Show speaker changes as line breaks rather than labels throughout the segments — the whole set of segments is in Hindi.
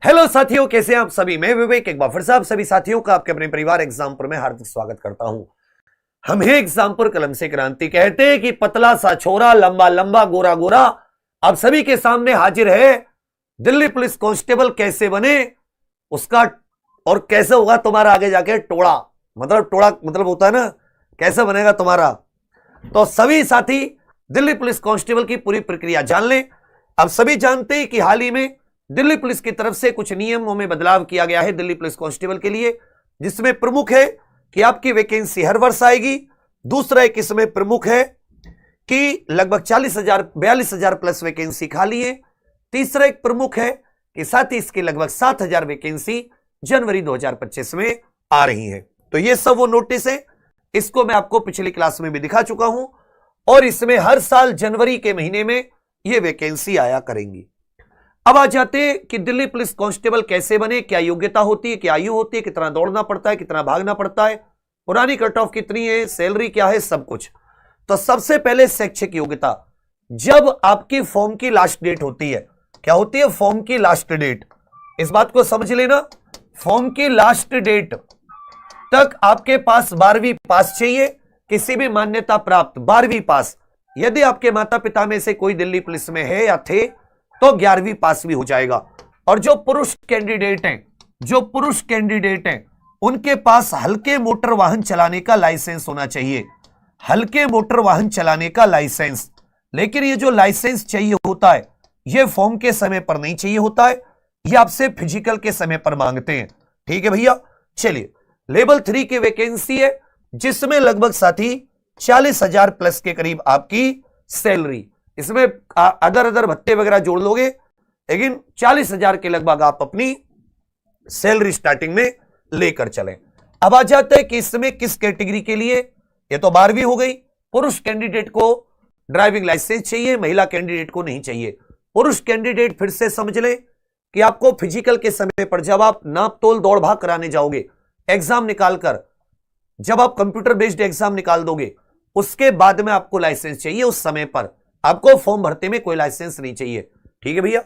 हेलो साथियों, कैसे हैं आप सभी। मैं विवेक एक बार फिर से आप सभी साथियों का आपके अपने परिवार एग्जामपुर में हार्दिक स्वागत करता हूं। हम हैं एग्जामपुर कलम से क्रांति। कहते हैं कि पतला सा छोरा लंबा लंबा गोरा गोरा आप सभी के सामने हाजिर है दिल्ली पुलिस कांस्टेबल कैसे बने उसका, और कैसे होगा तुम्हारा आगे जाके टोड़ा मतलब होता है ना, कैसे बनेगा तुम्हारा। तो सभी साथी दिल्ली पुलिस कांस्टेबल की पूरी प्रक्रिया जान लें। आप सभी जानते हैं कि हाल ही में दिल्ली पुलिस की तरफ से कुछ नियमों में बदलाव किया गया है दिल्ली पुलिस कांस्टेबल के लिए, जिसमें प्रमुख है कि आपकी वैकेंसी हर वर्ष आएगी। दूसरा एक इसमें प्रमुख है कि लगभग 42,000 प्लस वैकेंसी खाली है। तीसरा एक प्रमुख है कि साथ ही इसकी लगभग 7,000 वैकेंसी जनवरी 2025 में आ रही है। तो ये सब वो नोटिस है, इसको मैं आपको पिछली क्लास में भी दिखा चुका हूं, और इसमें हर साल जनवरी के महीने में ये वैकेंसी आया करेंगी। अब आ जाते हैं कि दिल्ली पुलिस कांस्टेबल कैसे बने, क्या योग्यता होती है, क्या आयु होती है, कितना दौड़ना पड़ता है, कितना भागना पड़ता है, पुरानी कट ऑफ कितनी है, सैलरी क्या है, सब कुछ। तो सबसे पहले शैक्षिक योग्यता। जब आपकी फॉर्म की लास्ट डेट होती है, क्या होती है फॉर्म की लास्ट डेट, इस बात को समझ लेना। फॉर्म की लास्ट डेट तक आपके पास 12वीं पास चाहिए, किसी भी मान्यता प्राप्त 12वीं पास। यदि आपके माता पिता में से कोई दिल्ली पुलिस में है या थे तो 11वीं पास भी हो जाएगा। और जो पुरुष कैंडिडेट हैं उनके पास हल्के मोटर वाहन चलाने का लाइसेंस होना चाहिए, हल्के मोटर वाहन चलाने का लाइसेंस। लेकिन ये जो लाइसेंस चाहिए होता है ये फॉर्म के समय पर नहीं चाहिए होता है, ये आपसे फिजिकल के समय पर मांगते हैं। ठीक है भैया, चलिए। लेवल 3 की वैकेंसी है, जिसमें लगभग साथी 40,000 प्लस के करीब आपकी सैलरी, इसमें अदर भत्ते वगैरह जोड़ लोगे, लेकिन 40,000 के लगभग आप अपनी सैलरी स्टार्टिंग में लेकर चलें। अब आ जाते हैं कि इसमें किस कैटेगरी के लिए। ये तो 12वीं हो गई। पुरुष कैंडिडेट को ड्राइविंग लाइसेंस चाहिए, महिला कैंडिडेट को नहीं चाहिए। पुरुष कैंडिडेट फिर से समझ लें कि आपको फिजिकल के समय पर जब आप नाप तोल दौड़ भाग कराने जाओगे, एग्जाम निकालकर जब आप कंप्यूटर बेस्ड एग्जाम निकाल दोगे, उसके बाद में आपको लाइसेंस चाहिए। उस समय पर आपको फॉर्म भरते में कोई लाइसेंस नहीं चाहिए। ठीक है भैया।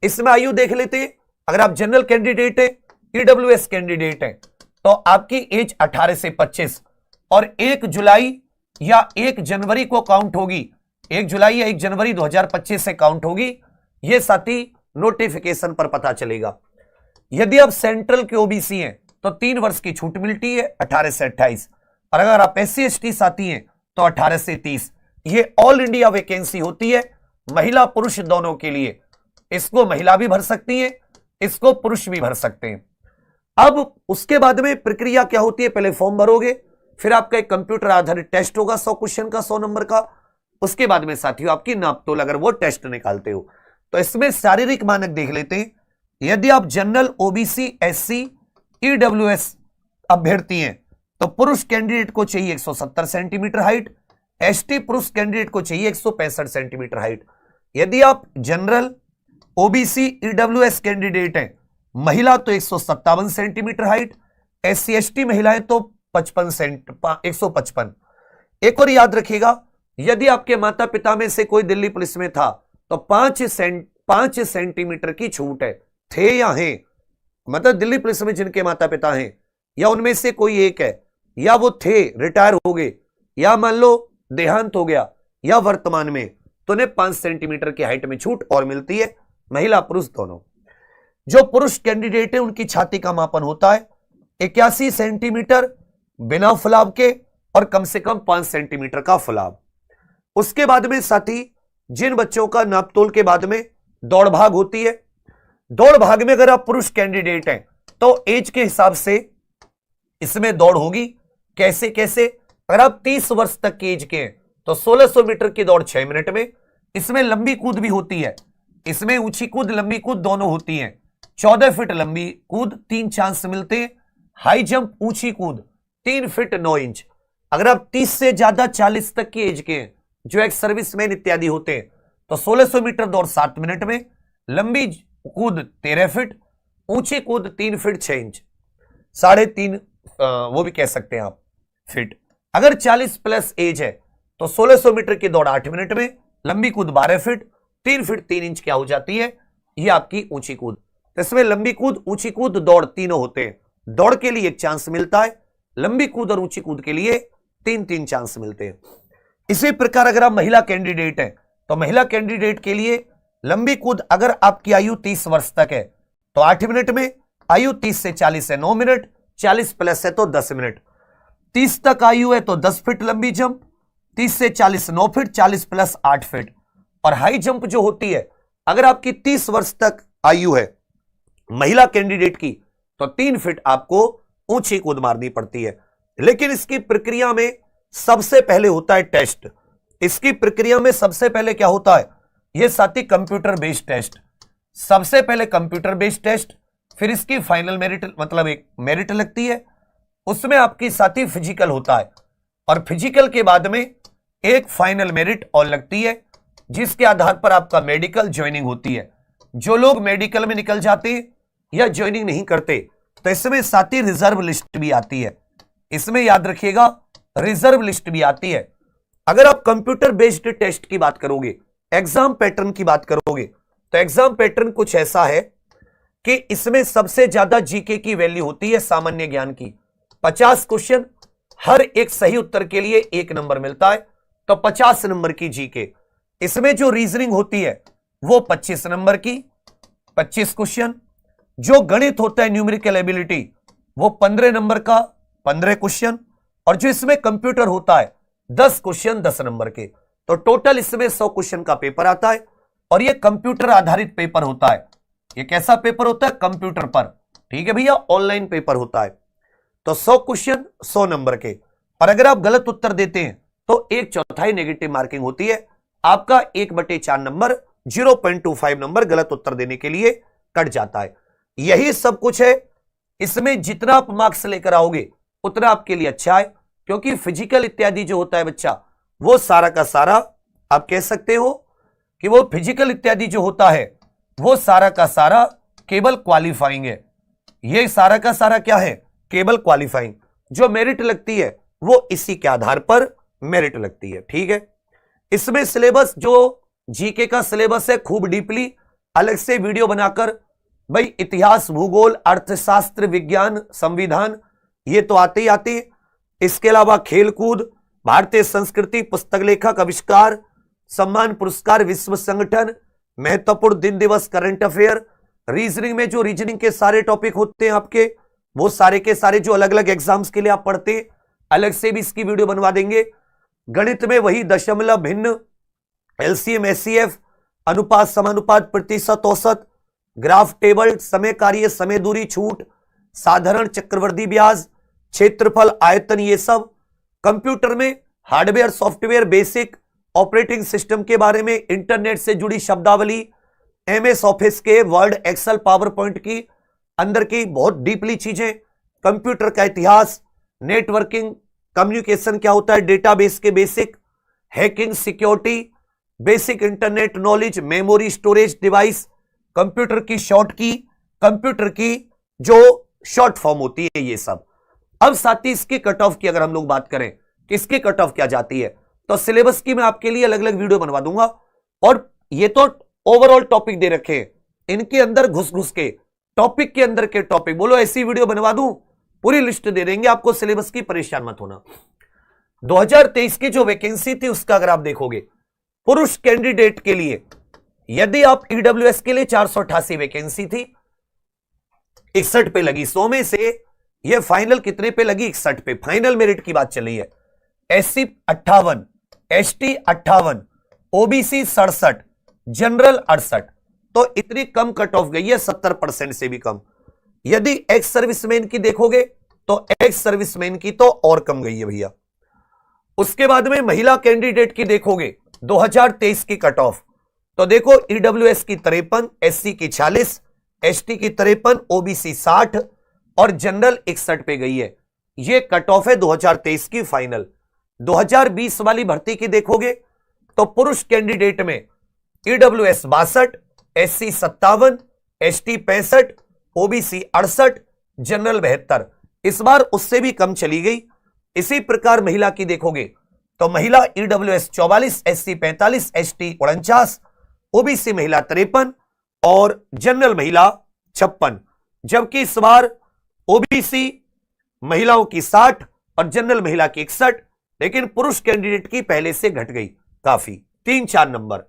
इसमें आयु देख लेते हैं। अगर आप जनरल कैंडिडेट है, ईडब्ल्यूएस कैंडिडेट है, तो आपकी एज 18 से 25 और 1 जुलाई या 1 जनवरी को काउंट होगी। 1 जुलाई या 1 जनवरी 2025 से काउंट होगी। यह साथी नोटिफिकेशन पर पता चलेगा। यदि आप सेंट्रल के ओबीसी हैं तो 3 वर्ष की छूट मिलती है, 18 से 28। और अगर आप SC ST साथी हैं तो 18 से 30। ये ऑल इंडिया वैकेंसी होती है, महिला पुरुष दोनों के लिए। इसको महिला भी भर सकती है, इसको पुरुष भी भर सकते हैं। अब उसके बाद में प्रक्रिया क्या होती है, पहले फॉर्म भरोगे, फिर आपका एक कंप्यूटर आधारित टेस्ट होगा 100 क्वेश्चन का, 100 नंबर का। उसके बाद में साथियों आपकी नापतोल, अगर वो टेस्ट निकालते हो तो इसमें शारीरिक मानक देख लेते हैं। यदि आप जनरल, OBC, SC, EWS अभ्यर्थी हैं तो पुरुष कैंडिडेट को चाहिए 170 सेंटीमीटर हाइट, ST पुरुष कैंडिडेट को चाहिए 165 सेंटीमीटर हाइट। यदि आप जनरल, OBC, EWS कैंडिडेट हैं, महिला तो 157 सेंटीमीटर हाइट, SC ST महिलाएं तो 155। एक और याद रखिएगा, यदि आपके माता पिता में से कोई दिल्ली पुलिस में था तो 5 सेंटीमीटर की छूट है। थे या हैं, मतलब दिल्ली पुलिस में जिनके माता पिता हैं या उनमें से कोई एक है, या वो थे रिटायर हो गए, या मान लो देहांत हो गया, या वर्तमान में, तो उन्हें 5 सेंटीमीटर की हाइट में छूट और मिलती है, महिला पुरुष दोनों। जो पुरुष कैंडिडेट है उनकी छाती का मापन होता है 81 सेंटीमीटर बिना फुलाव के, और कम से कम 5 सेंटीमीटर का फुलाव। उसके बाद में साथी जिन बच्चों का नापतोल के बाद में दौड़ भाग होती है, दौड़ भाग में अगर आप पुरुष कैंडिडेट हैं तो एज के हिसाब से इसमें दौड़ होगी। कैसे कैसे, अगर आप 30 वर्ष तक की एज के हैं तो 1600 मीटर की दौड़ 6 मिनट में। इसमें लंबी कूद भी होती है, इसमें ऊंची कूद लंबी कूद दोनों होती है। 14 फीट लंबी कूद 3 चांस मिलते हैं। हाई जंप ऊंची कूद 3 फीट 9 इंच। अगर आप 30 से ज्यादा 40 तक की एज के हैं, जो एक सर्विसमैन इत्यादि होते हैं, तो 1600 मीटर दौड़ 7 मिनट में, लंबी कूद 13 फीट, ऊंची कूद 3 फीट 6 इंच, 3.5 वो भी कह सकते हैं आप फीट। अगर 40 प्लस एज है तो 1600 मीटर की दौड़ 8 मिनट में, लंबी कूद 12 फीट, 3 फीट 3 इंच क्या हो जाती है, ये आपकी ऊंची कूद। तो इसमें लंबी कूद, ऊंची कूद, दौड़ तीनों होते हैं। दौड़ के लिए 1 चांस मिलता है, लंबी कूद और ऊंची कूद के लिए 3-3 चांस मिलते हैं। इसी प्रकार अगर आप महिला कैंडिडेट हैं तो महिला कैंडिडेट के लिए लंबी कूद अगर आपकी आयु 30 वर्ष तक है तो 8 मिनट में, आयु 30 से 40 है 9 मिनट, 40 प्लस है तो 10 मिनट, 30 तक आयु है तो 10 फीट लंबी जंप, 30 से 40 9 फीट, 40 प्लस 8 फीट। और हाई जंप जो होती है अगर आपकी 30 वर्ष तक आयु है महिला कैंडिडेट की तो 3 फीट आपको ऊंची कूद मारनी पड़ती है। लेकिन इसकी प्रक्रिया में सबसे पहले होता है टेस्ट। इसकी प्रक्रिया में सबसे पहले क्या होता है, यह साथी कंप्यूटर बेस्ड टेस्ट। सबसे पहले कंप्यूटर बेस्ड टेस्ट, फिर इसकी फाइनल मेरिट मतलब एक मेरिट लगती है, उसमें आपकी साथी फिजिकल होता है और फिजिकल के बाद में एक फाइनल मेरिट और लगती है जिसके आधार पर आपका मेडिकल ज्वाइनिंग होती है। जो लोग मेडिकल में निकल जाते हैं या ज्वाइनिंग नहीं करते तो इसमें साथी रिजर्व लिस्ट भी आती है। इसमें याद रखिएगा रिजर्व लिस्ट भी आती है। अगर आप कंप्यूटर बेस्ड टेस्ट की बात करोगे, एग्जाम पैटर्न की बात करोगे तो एग्जाम पैटर्न कुछ ऐसा है कि इसमें सबसे ज्यादा जीके की वैल्यू होती है सामान्य ज्ञान की। 50 क्वेश्चन, हर एक सही उत्तर के लिए 1 नंबर मिलता है तो 50 नंबर की जीके। इसमें जो रीजनिंग होती है वो 25 नंबर की 25 क्वेश्चन। जो गणित होता है न्यूमेरिकल एबिलिटी वो 15 नंबर का 15 क्वेश्चन। और जो इसमें कंप्यूटर होता है 10 क्वेश्चन 10 नंबर के। तो टोटल इसमें 100 क्वेश्चन का पेपर आता है और ये कंप्यूटर आधारित पेपर होता है। ये कैसा पेपर होता है, कंप्यूटर पर, ठीक है भैया, ऑनलाइन पेपर होता है। तो 100 क्वेश्चन 100 नंबर के। और अगर आप गलत उत्तर देते हैं तो 1/4 नेगेटिव मार्किंग होती है। आपका 1/4 नंबर 0.25 नंबर गलत उत्तर देने के लिए कट जाता है। यही सब कुछ है। इसमें जितना आप मार्क्स लेकर आओगे उतना आपके लिए अच्छा है, क्योंकि फिजिकल इत्यादि जो होता है बच्चा वो सारा का सारा आप कह सकते हो कि वो फिजिकल इत्यादि जो होता है वो सारा का सारा केवल क्वालिफाइंग है। ये सारा का सारा क्या है, केवल क्वालिफाइंग। जो मेरिट लगती है वो इसी के आधार पर मेरिट लगती है, ठीक है। इसमें सिलेबस जो जीके का सिलेबस है खूब डीपली अलग से वीडियो बनाकर, भाई इतिहास, भूगोल, अर्थशास्त्र, विज्ञान, संविधान ये तो आते ही आते। इसके अलावा खेलकूद, भारतीय संस्कृति, पुस्तक लेखक, आविष्कार, सम्मान, पुरस्कार, विश्व संगठन, महत्वपूर्ण दिन दिवस, करंट अफेयर, रीजनिंग में जो रीजनिंग के सारे टॉपिक होते हैं आपके वो सारे के सारे जो अलग अलग एग्जाम्स के लिए आप पढ़ते हैं अलग से भी इसकी वीडियो बनवा देंगे। गणित में वही दशमलव, भिन्न, एलसीएम, एचसीएफ, अनुपात, समानुपात, प्रतिशत, औसत, ग्राफ टेबल, समय कार्य, समय दूरी, छूट, साधारण, चक्रवर्ती ब्याज, क्षेत्रफल, आयतन, ये सब। कंप्यूटर में hardware, software, basic operating system के बारे में, इंटरनेट से जुड़ी शब्दावली, एमएस ऑफिस के, वर्ड, एक्सेल, पावर पॉइंट की अंदर की बहुत डीपली चीजें, कंप्यूटर का इतिहास, नेटवर्किंग, कम्युनिकेशन क्या होता है, डेटाबेस के basic, hacking, security, basic internet knowledge, memory, storage device, computer की शॉर्ट की, कंप्यूटर की जो शॉर्ट फॉर्म होती है, ये सब। अब साथ ही इसकी कट ऑफ की अगर हम लोग बात करें कि इसकी कट ऑफ क्या जाती है तो सिलेबस की मैं आपके लिए अलग अलग वीडियो बनवा दूंगा। और ये तो ओवरऑल टॉपिक दे रखे हैं, इनके अंदर घुस घुस के टॉपिक के अंदर के टॉपिक बोलो ऐसी वीडियो बनवा दूं, पूरी लिस्ट दे देंगे आपको सिलेबस की, परेशान मत होना। 2023 की जो वैकेंसी थी उसका अगर आप देखोगे पुरुष कैंडिडेट के लिए, यदि आप ईडब्ल्यूएस के लिए 488 वैकेंसी थी, 61 पे लगी। 100 में से ये फाइनल कितने पे लगी, 61 पे। फाइनल मेरिट की बात चल रही है। SC 58, ST 58, OBC 67, general 68। तो इतनी कम कट ऑफ गई है, 70% से भी कम। यदि एक्स सर्विसमैन की देखोगे तो एक्स सर्विसमैन की तो और कम गई है भैया। उसके बाद में महिला कैंडिडेट की देखोगे 2023 की कट ऑफ तो देखो ईडब्ल्यूएस की 53, एससी की 46, एसटी की 53, ओबीसी 60 और जनरल 61 पे गई है। ये कट ऑफ है 2023 की फाइनल। 2020 वाली भर्ती की देखोगे तो पुरुष कैंडिडेट में EWS 62, SC 57, ST 65, OBC 68, general 72। इस बार उससे भी कम चली गई। इसी प्रकार महिला की देखोगे तो महिला ईडब्ल्यूएस 44, एससी 45, एसटी 49, ओबीसी महिला 53 और जनरल महिला 56, जबकि इस बार ओबीसी महिलाओं की 60 और जनरल महिला की 61, लेकिन पुरुष कैंडिडेट की पहले से घट गई काफी, 3-4 नंबर।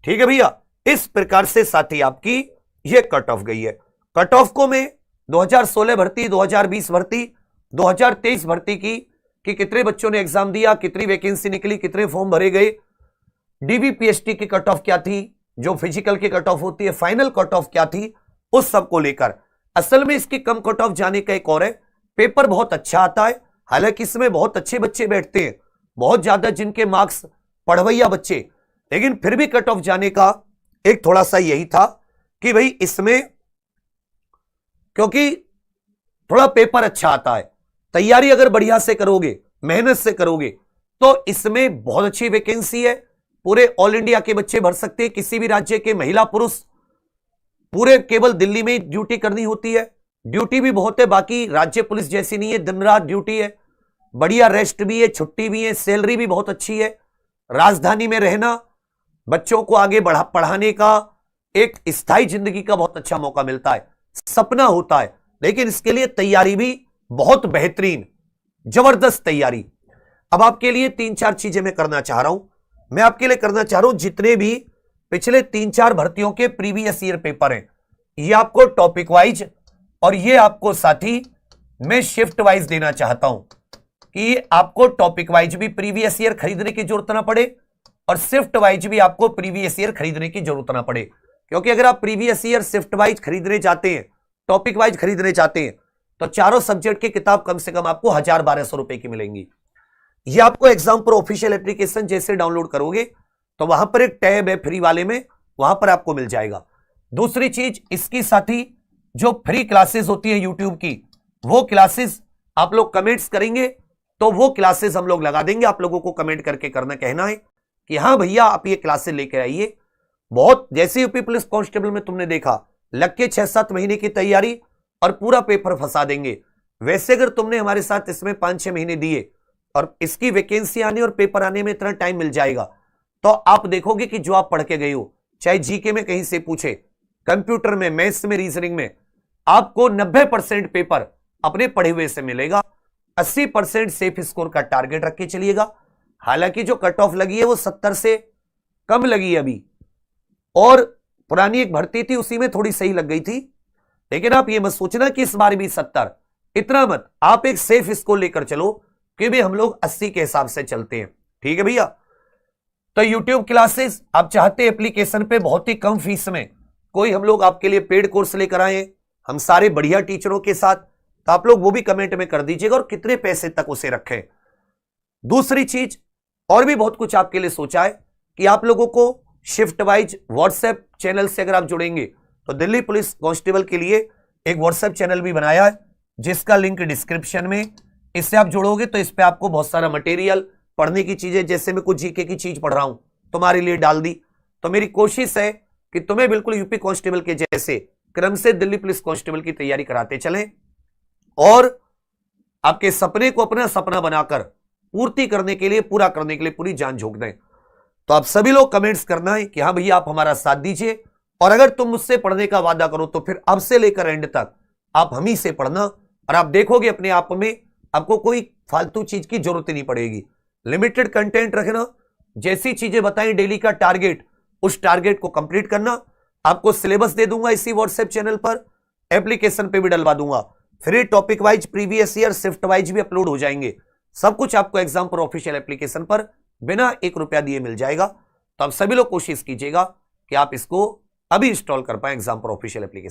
ठीक है भैया, इस प्रकार से साथी आपकी ये कट ऑफ गई है। कट ऑफ को मैं 2016 भर्ती, 2020 भर्ती, 2023 भर्ती की कि कितने बच्चों ने एग्जाम दिया, कितनी वैकेंसी निकली, कितने फॉर्म भरे गए, डीबीपीएसटी की कट ऑफ क्या थी, जो फिजिकल की कट ऑफ होती है, फाइनल कट ऑफ क्या थी, उस सब को लेकर असल में इसकी कम कट ऑफ जाने का एक और है, पेपर बहुत अच्छा आता है, हालांकि इसमें बहुत अच्छे बच्चे बैठते हैं, बहुत ज्यादा जिनके मार्क्स पढ़वैया बच्चे, लेकिन फिर भी कट ऑफ जाने का एक थोड़ा सा यही था कि भाई इसमें क्योंकि थोड़ा पेपर अच्छा आता है, तैयारी अगर बढ़िया से करोगे, मेहनत से करोगे, तो इसमें बहुत अच्छी वैकेंसी है, पूरे ऑल इंडिया के बच्चे भर सकते हैं, किसी भी राज्य के महिला पुरुष, पूरे केवल दिल्ली में ड्यूटी करनी होती है, ड्यूटी भी बहुत है, बाकी राज्य पुलिस जैसी नहीं है, दिन रात ड्यूटी है, बढ़िया रेस्ट भी है, छुट्टी भी है, सैलरी भी बहुत अच्छी है, राजधानी में रहना, बच्चों को आगे पढ़ाने का एक स्थायी जिंदगी का बहुत अच्छा मौका मिलता है, सपना होता है, लेकिन इसके लिए तैयारी भी बहुत बेहतरीन, जबरदस्त तैयारी। अब आपके लिए 3-4 चीजें मैं करना चाह रहा हूं, मैं आपके लिए करना चाह रहा हूं, जितने भी पिछले 3-4 भर्तियों के प्रीवियस ईयर पेपर हैं, ये आपको टॉपिक वाइज और ये आपको साथी मैं शिफ्ट वाइज देना चाहता हूं कि आपको टॉपिक वाइज भी प्रीवियस ईयर खरीदने की जरूरत ना पड़े और शिफ्ट वाइज भी आपको प्रीवियस ईयर खरीदने की जरूरत ना पड़े, क्योंकि अगर आप प्रीवियस ईयर शिफ्ट वाइज खरीदने चाहते हैं, टॉपिक वाइज खरीदने चाहते हैं, तो चारों सब्जेक्ट की किताब कम से कम आपको 1000-1200 रुपए की मिलेंगी। ये आपको एग्जाम पर ऑफिशियल एप्लीकेशन जैसे डाउनलोड करोगे तो वहां पर एक टैब है फ्री वाले में, वहां पर आपको मिल जाएगा। दूसरी चीज, इसकी साथी जो फ्री क्लासेस होती है यूट्यूब की, वो क्लासेस आप लोग कमेंट्स करेंगे तो वो क्लासेस हम लोग लगा देंगे। आप लोगों को कमेंट करके करना कहना है कि हाँ भैया आप ये क्लासेस लेकर आइए। बहुत जैसे यूपी पुलिस कांस्टेबल में तुमने देखा लग के 6-7 महीने की तैयारी और पूरा पेपर फंसा देंगे, वैसे अगर तुमने हमारे साथ इसमें 5-6 महीने दिए और इसकी वैकेंसी आने और पेपर आने में इतना टाइम मिल जाएगा, तो आप देखोगे कि जो आप पढ़ के गए हो, चाहे जीके में कहीं से पूछे, कंप्यूटर में, मैथ्स में, रीजनिंग में, आपको 90% पेपर अपने पढ़े हुए से मिलेगा। 80% सेफ स्कोर का टारगेट रख के चलिएगा। हालांकि जो कट ऑफ लगी है वो 70 से कम लगी है अभी, और पुरानी एक भर्ती थी उसी में थोड़ी सही लग गई थी, लेकिन आप ये मत सोचना कि इस बार भी 70, इतना मत, आप एक सेफ स्कोर लेकर चलो कि भी हम लोग 80 के हिसाब से चलते हैं। ठीक है भैया, तो YouTube क्लासेस आप चाहते हैं एप्लीकेशन पे बहुत ही कम फीस में कोई हम लोग आपके लिए पेड कोर्स लेकर आए हम सारे बढ़िया टीचरों के साथ, तो आप लोग वो भी कमेंट में कर दीजिएगा और कितने पैसे तक उसे रखें। दूसरी चीज और भी बहुत कुछ आपके लिए सोचा है कि आप लोगों को शिफ्ट वाइज व्हाट्सएप चैनल से अगर आप जुड़ेंगे तो दिल्ली पुलिस कांस्टेबल के लिए एक व्हाट्सएप चैनल भी बनाया है जिसका लिंक डिस्क्रिप्शन में, इससे आप जुड़ोगे तो इस पे आपको बहुत सारा मटेरियल, पढ़ने की चीजें, जैसे मैं कुछ जीके की चीज पढ़ रहा हूं तुम्हारे लिए डाल दी। तो मेरी कोशिश है कि तुम्हें बिल्कुल यूपी कांस्टेबल के जैसे क्रम से दिल्ली पुलिस कांस्टेबल की तैयारी कराते चलें और आपके सपने को अपना सपना बनाकर पूर्ति करने के लिए, पूरा करने के लिए पूरी जान झोंक दें। तो आप सभी लोग कमेंट्स करना है कि हाँ भैया आप हमारा साथ दीजिए, और अगर तुम मुझसे पढ़ने का वादा करो तो फिर अब से लेकर एंड तक आप हम ही से पढ़ना, और आप देखोगे अपने आप में आपको कोई फालतू चीज की जरूरत ही नहीं पड़ेगी। लिमिटेड कंटेंट रखना, जैसी चीजें बताएं डेली का टारगेट, उस टारगेट को कंप्लीट करना। आपको सिलेबस दे दूंगा इसी व्हाट्सएप चैनल पर, एप्लीकेशन पे भी डलवा दूंगा, free topic wise, previous year, shift wise भी अपलोड हो जाएंगे। सब कुछ आपको एग्जाम पर ऑफिशियल एप्लीकेशन पर बिना 1 रुपया दिए मिल जाएगा। तो आप सभी लोग कोशिश कीजिएगा कि आप इसको अभी इंस्टॉल कर पाए एग्जाम पर ऑफिशियल एप्लीकेशन।